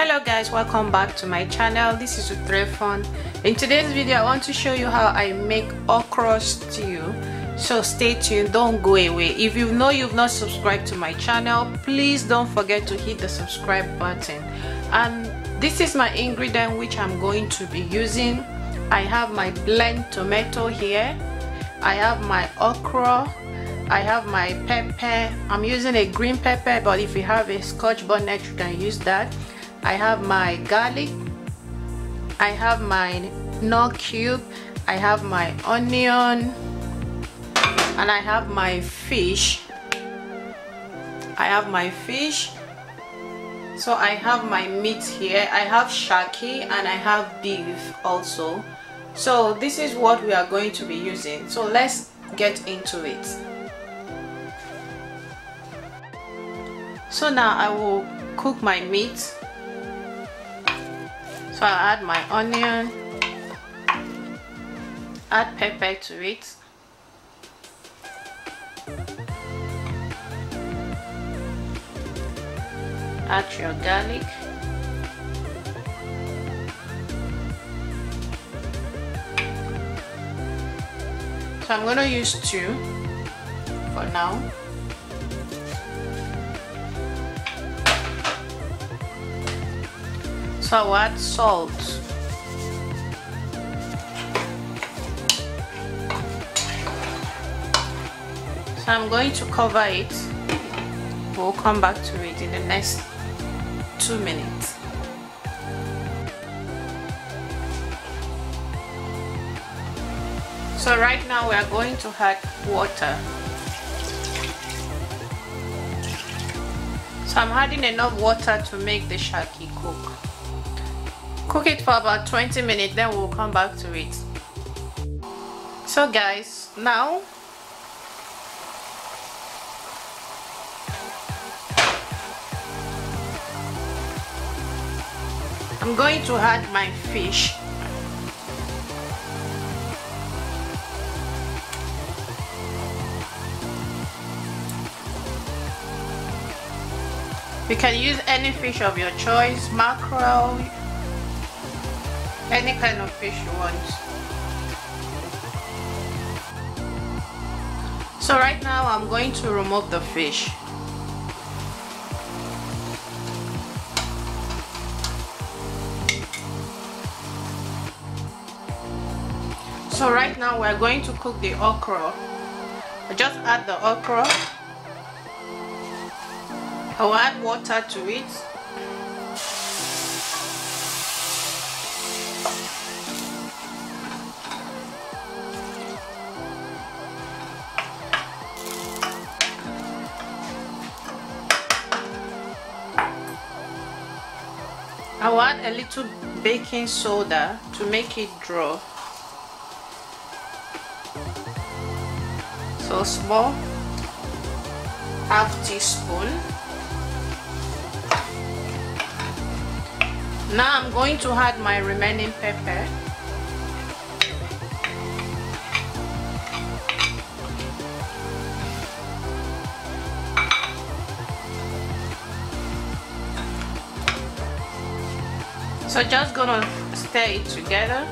Hello guys, welcome back to my channel. This is Utiofon. In today's video I want to show you how I make okra stew, so stay tuned, don't go away. If you know you've not subscribed to my channel, please don't forget to hit the subscribe button. And this is my ingredient which I'm going to be using. I have my blend tomato here, I have my okra, I have my pepper. I'm using a green pepper, but if you have a scotch bonnet you can use that. I have my garlic, I have my nut cube, I have my onion, and I have my fish. So I have my meat here. I have shaki and I have beef also. So this is what we are going to be using. So let's get into it. So now I will cook my meat. So I'll add my onion, add pepper to it, add your garlic, so I'm going to use 2 for now. So I'll add salt. So I'm going to cover it. We'll come back to it in the next 2 minutes. So right now we are going to add water. So I'm adding enough water to make the shaki cook. Cook it for about 20 minutes, then we'll come back to it. So guys, now I'm going to add my fish. You can use any fish of your choice, mackerel, any kind of fish you want. So right now I'm going to remove the fish. So right now we're going to cook the okra. Just add the okra. I will add water to it. I will add a little baking soda to make it draw. So small, half teaspoon. Now I'm going to add my remaining pepper. So just gonna stir it together.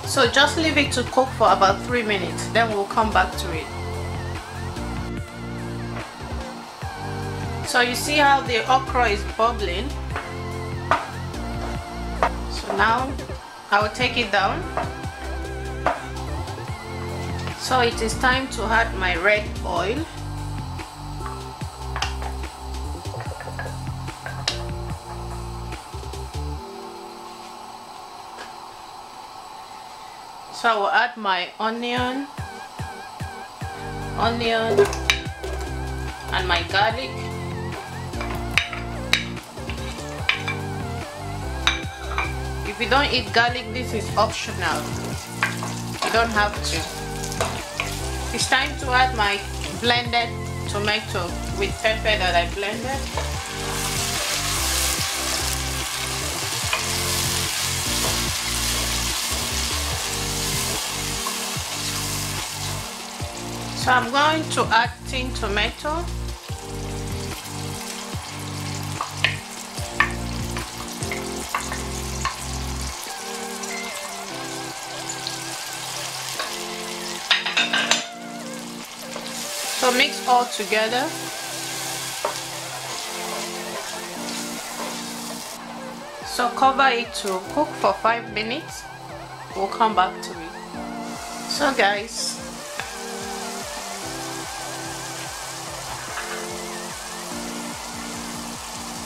So just leave it to cook for about 3 minutes, then we'll come back to it. So you see how the okra is bubbling. So now I will take it down. So it is time to add my red oil. So I will add my onion and my garlic. If you don't eat garlic, this is optional. You don't have to. It's time to add my blended tomato with pepper that I blended. So I'm going to add tin tomato. So mix all together. So cover it to cook for 5 minutes. We'll come back to it. So guys,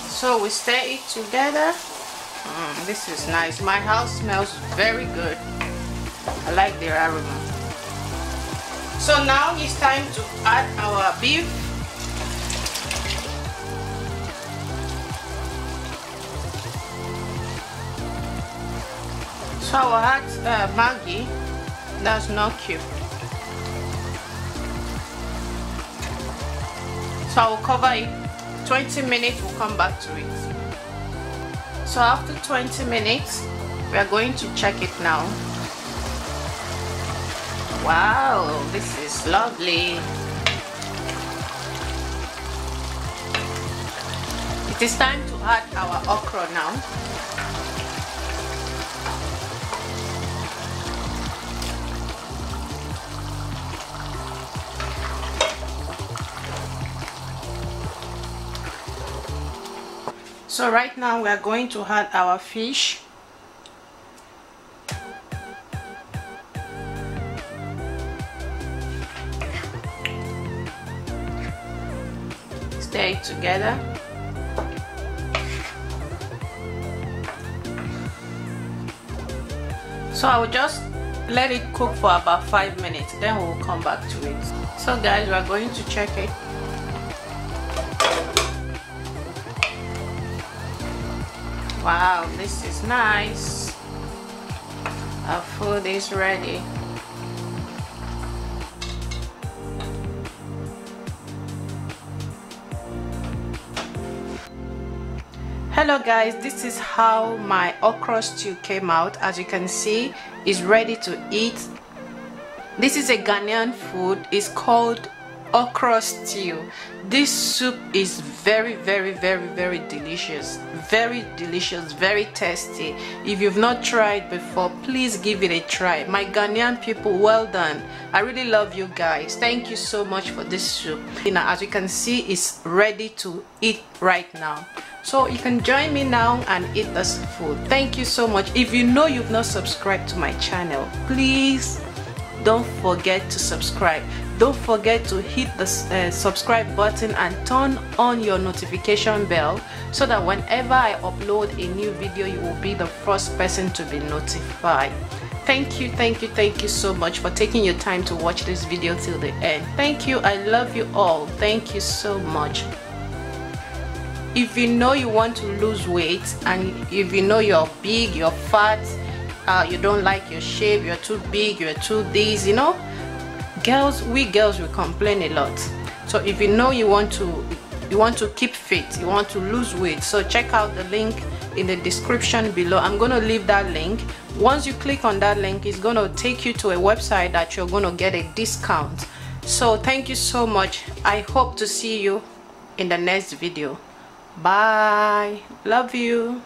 so we stir it together. This is nice. My house smells very good. I like the aroma. So now it's time to add our beef. So I will add Maggi. That's not cute. So I will cover it 20 minutes. We'll come back to it. So after 20 minutes, we are going to check it now. Wow, this is lovely. It is time to add our okra now. So right now we are going to add our fish. Stir it together. So I will just let it cook for about 5 minutes, then we will come back to it. So guys, we are going to check it. Wow, this is nice. Our food is ready. Hello guys, this is how my okra stew came out. As you can see, it's ready to eat. This is a Ghanaian food. It's called okra stew. This soup is very delicious, very tasty. If you've not tried before, please give it a try. My Ghanaian people, well done. I really love you guys. Thank you so much for this soup. Now, as you can see, it's ready to eat right now. So you can join me now and eat this food. Thank you so much. If you know you've not subscribed to my channel, please don't forget to subscribe. Don't forget to hit the subscribe button and turn on your notification bell so that whenever I upload a new video, you will be the first person to be notified. Thank you so much for taking your time to watch this video till the end. Thank you. I love you all. Thank you so much. If you know you want to lose weight, and if you know you're big, you're fat, you don't like your shape, you're too big, you're too this, you know, we girls will complain a lot. So if you know you want to keep fit, you want to lose weight, so check out the link in the description below. I'm going to leave that link. Once you click on that link, it's going to take you to a website that you're going to get a discount. So thank you so much. I hope to see you in the next video. Bye. Love you.